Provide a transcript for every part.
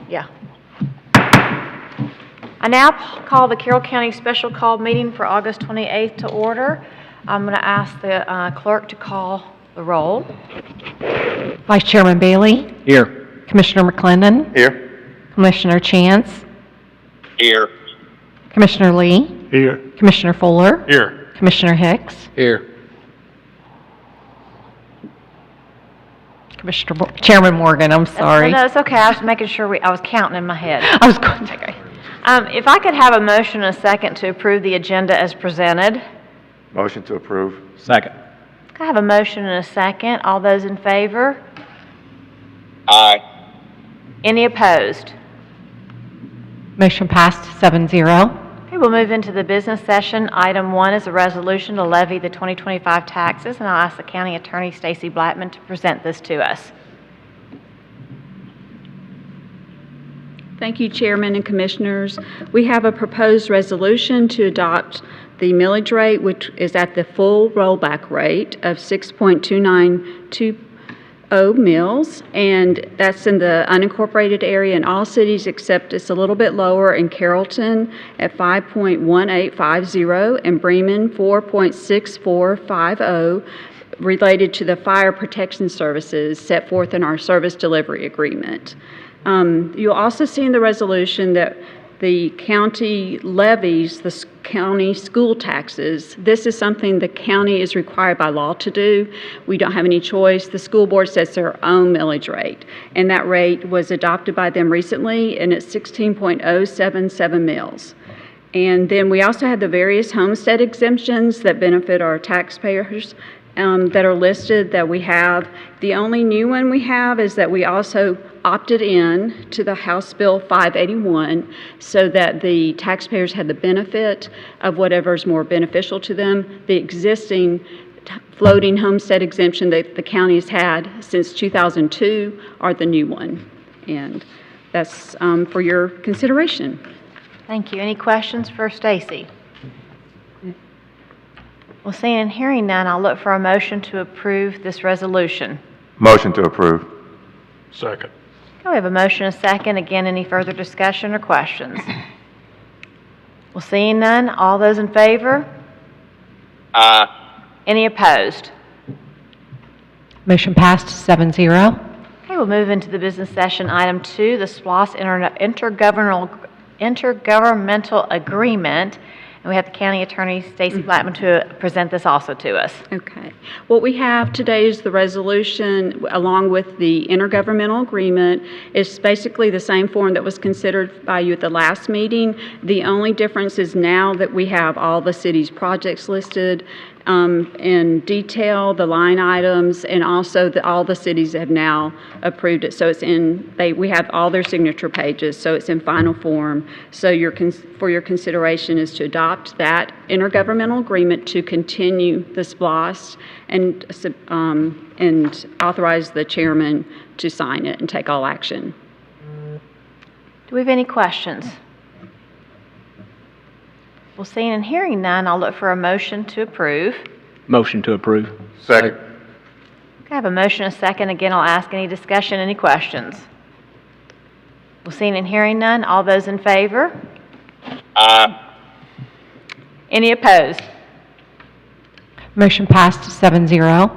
Yeah. I now call the Carroll County Special Call Meeting for August 28th to order. I'm going to ask the clerk to call the roll. Vice Chairman Bailey. Here. Commissioner McClendon. Here. Commissioner Chance. Here. Commissioner Lee. Here. Commissioner Fuller. Here. Commissioner Hicks. Here. Chairman Morgan, I'm sorry. No, it's okay. I was making sure I was counting in my head. I was going to. Okay. If I could have a motion and a second to approve the agenda as presented. Motion to approve. Second. I have a motion and a second. All those in favor? Aye. Any opposed? Motion passed 7-0. Okay, we'll move into the business session. Item 1 is a resolution to levy the 2025 taxes, and I'll ask the County Attorney, Stacey Blackman, to present this to us. Thank you, Chairman and Commissioners. We have a proposed resolution to adopt the millage rate, which is at the full rollback rate of 6.2920 mills, and that's in the unincorporated area in all cities except it's a little bit lower in Carrollton at 5.1850 and Bremen 4.6450 related to the fire protection services set forth in our service delivery agreement. You'll also see in the resolution that the county levies the county school taxes. This is something the county is required by law to do. We don't have any choice. The school board sets their own millage rate, and that rate was adopted by them recently, and it's 16.077 mills. And then we also have the various homestead exemptions that benefit our taxpayers that are listed that we have. The only new one we have is that we also opted in to the House Bill 581 so that the taxpayers had the benefit of whatever is more beneficial to them. The existing floating homestead exemption that the county has had since 2002 are the new one. And that's for your consideration. Thank you. Any questions for Stacey? Well, seeing and hearing none, I'll look for a motion to approve this resolution. Motion to approve. Second. Okay, we have a motion and a second. Again, any further discussion or questions? Well, seeing none, all those in favor? Aye. Any opposed? Motion passed 7-0. Okay, we'll move into the business session. Item 2, the SPLOST intergovernmental agreement. And we have the County Attorney, Stacey Blackman, to present this also to us. Okay. What we have today is the resolution along with the intergovernmental agreement. It's basically the same form that was considered by you at the last meeting. The only difference is now that we have all the city's projects listed in detail, the line items, and also all the cities have now approved it. So it's we have all their signature pages, so it's in final form. So for your consideration is to adopt that intergovernmental agreement to continue the SPLOST and authorize the chairman to sign it and take all action. Do we have any questions? Well, seeing and hearing none, I'll look for a motion to approve. Motion to approve. Second. Okay, I have a motion and a second. Again, I'll ask any discussion, any questions. Well, seeing and hearing none, all those in favor? Aye. Any opposed? Motion passed 7-0.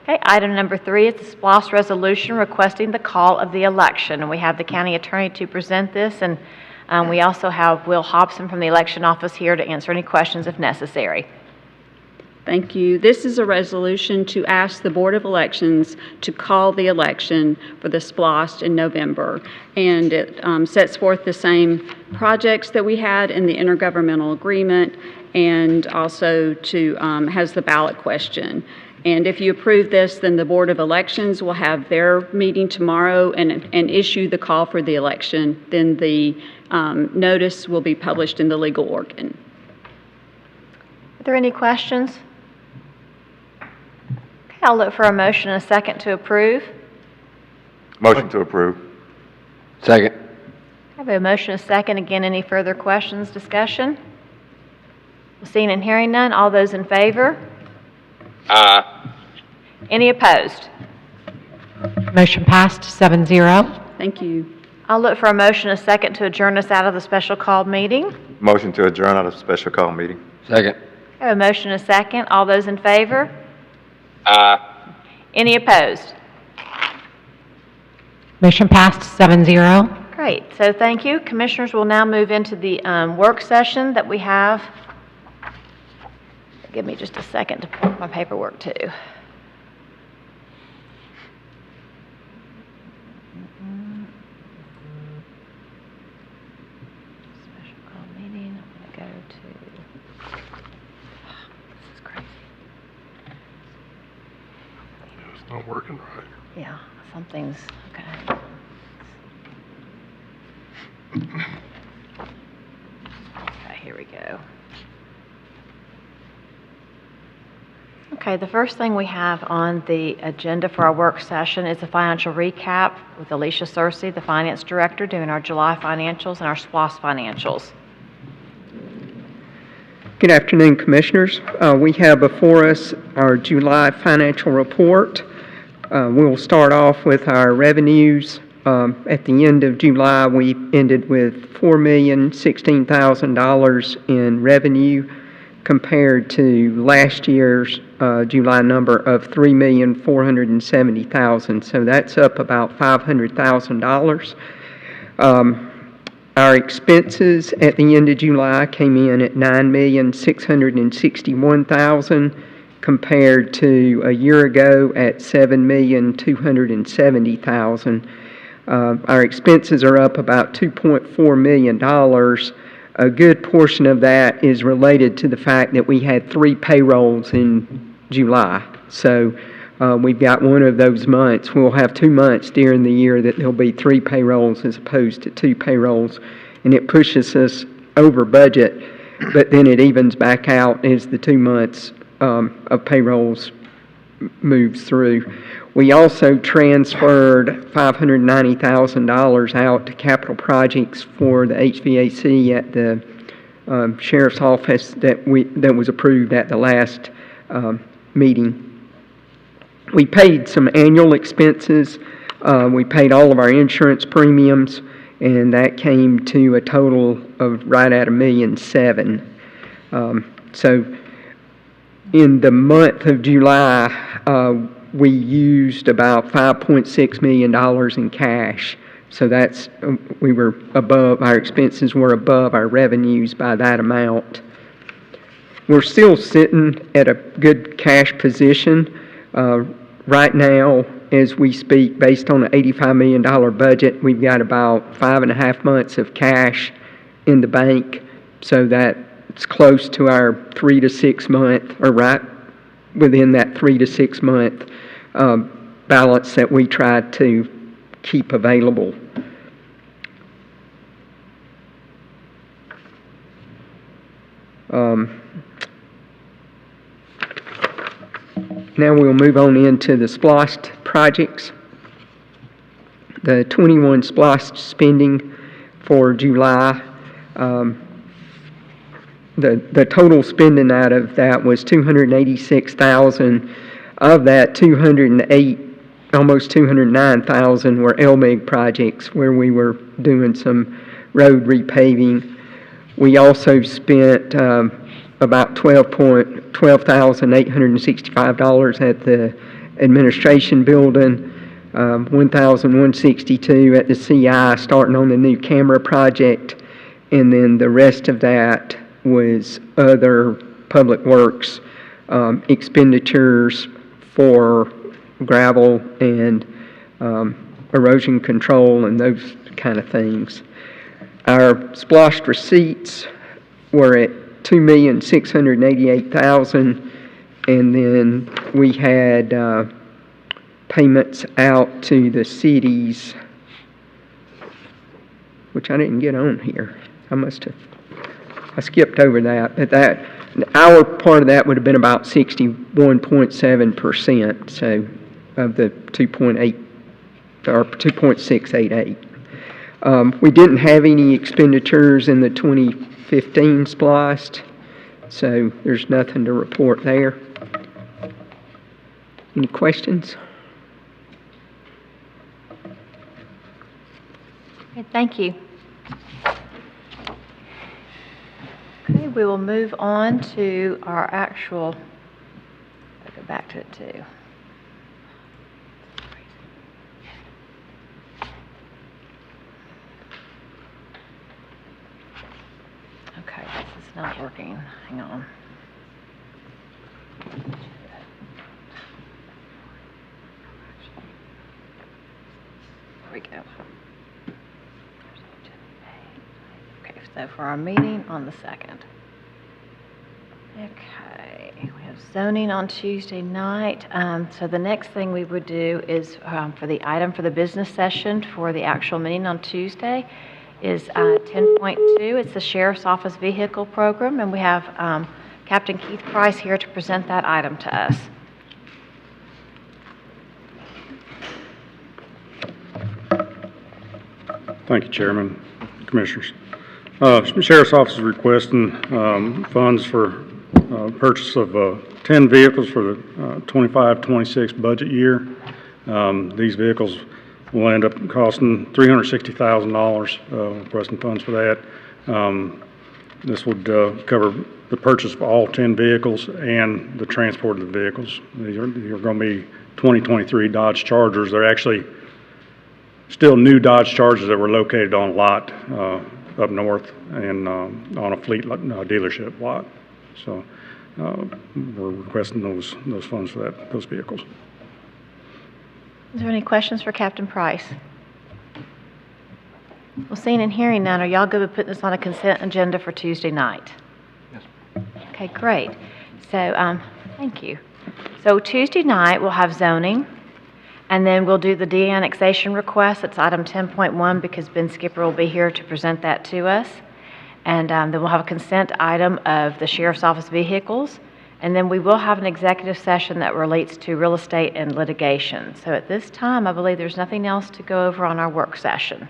Okay, item number 3 is the SPLOST resolution requesting the call of the election. And we have the county attorney to present this, and we also have Will Hobson from the election office here to answer any questions if necessary. Thank you. This is a resolution to ask the Board of Elections to call the election for the SPLOST in November. And it sets forth the same projects that we had in the intergovernmental agreement, and also has the ballot question. And if you approve this, then the Board of Elections will have their meeting tomorrow and issue the call for the election. Then the notice will be published in the legal organ. Are there any questions? Okay, I'll look for a motion and a second to approve. Motion to approve. Second. I have a motion and a second. Again, any further questions, discussion? Seeing and hearing none, all those in favor? Aye. Any opposed? Motion passed 7-0. Thank you. I'll look for a motion and a second to adjourn us out of the special call meeting. Motion to adjourn out of special call meeting. Second. I have a motion and a second. All those in favor? Aye. Any opposed? Motion passed 7-0. Great, so thank you. Commissioners will now move into the work session that we have. Give me just a second to pull up my paperwork too. Special call meeting, I'm going to go to, this is crazy. It's not working right. Yeah, something's, okay. Okay, here we go. Okay, the first thing we have on the agenda for our work session is a financial recap with Alicia Searcy, the Finance Director, doing our July financials and our SPLOST financials. Good afternoon, Commissioners. We have before us our July financial report. We'll start off with our revenues. At the end of July, we ended with $4,016,000 in revenue compared to last year's July number of $3,470,000. So that's up about $500,000. Our expenses at the end of July came in at $9,661,000 compared to a year ago at $7,270,000. Our expenses are up about $2.4 million. A good portion of that is related to the fact that we had 3 payrolls in July. So we've got one of those months. We'll have 2 months during the year that there'll be 3 payrolls as opposed to 2 payrolls. And it pushes us over budget, but then it evens back out as the 2 months of payrolls moves through. We also transferred $590,000 out to capital projects for the HVAC at the Sheriff's Office that was approved at the last meeting. We paid some annual expenses. We paid all of our insurance premiums, and that came to a total of right at $1,700,000. So in the month of July, we used about $5.6 million in cash. So that's, we were above, our expenses were above our revenues by that amount. We're still sitting at a good cash position. Right now, as we speak, based on an $85 million budget, we've got about 5.5 months of cash in the bank. So that's close to our 3 to 6 month, or right within that 3 to 6 month balance that we try to keep available. Now we'll move on into the SPLOST projects. The 21 SPLOST spending for July, the total spending out of that was $286,000. Of that, almost $209,000 were LMIG projects where we were doing some road repaving. We also spent about $12,865 at the administration building, $1,162 at the CI, starting on the new camera project, and then the rest of that was other public works expenditures for gravel and erosion control and those kind of things. Our SPLOST receipts were at $2,688,000, and then we had payments out to the cities, which I didn't get on here. I skipped over that, but our part of that would have been about 61.7%, so of the 2.8 or 2.688. We didn't have any expenditures in the 2015 SPLOST, so there's nothing to report there. Any questions? Okay, thank you. Okay, we will move on to our actual, I'll go back to it too. Okay, this is not working. Hang on. There we go. Okay, so for our meeting on the 2nd. Okay, we have zoning on Tuesday night. So the next thing we would do is for the item for the business session for the actual meeting on Tuesday is 10.2. It's the Sheriff's Office Vehicle Program, and we have Captain Keith Price here to present that item to us. Thank you, Chairman, Commissioners. Sheriff's Office is requesting funds for purchase of 10 vehicles for the 25-26 budget year. These vehicles will end up costing $360,000, requesting funds for that. This would cover the purchase of all 10 vehicles and the transport of the vehicles. These are going to be 2023 Dodge Chargers. They're actually still new Dodge Chargers that were located on a lot up north and on a fleet dealership lot. So we're requesting those funds for those vehicles. Is there any questions for Captain Price? Well, seeing and hearing none, are y'all good with putting this on a consent agenda for Tuesday night? Yes. Okay, great. So, thank you. So Tuesday night, we'll have zoning, and then we'll do the de-annexation request. It's item 10.1 because Ben Skipper will be here to present that to us. And then we'll have a consent item of the Sheriff's Office vehicles. And then we will have an executive session that relates to real estate and litigation. So at this time, I believe there's nothing else to go over on our work session.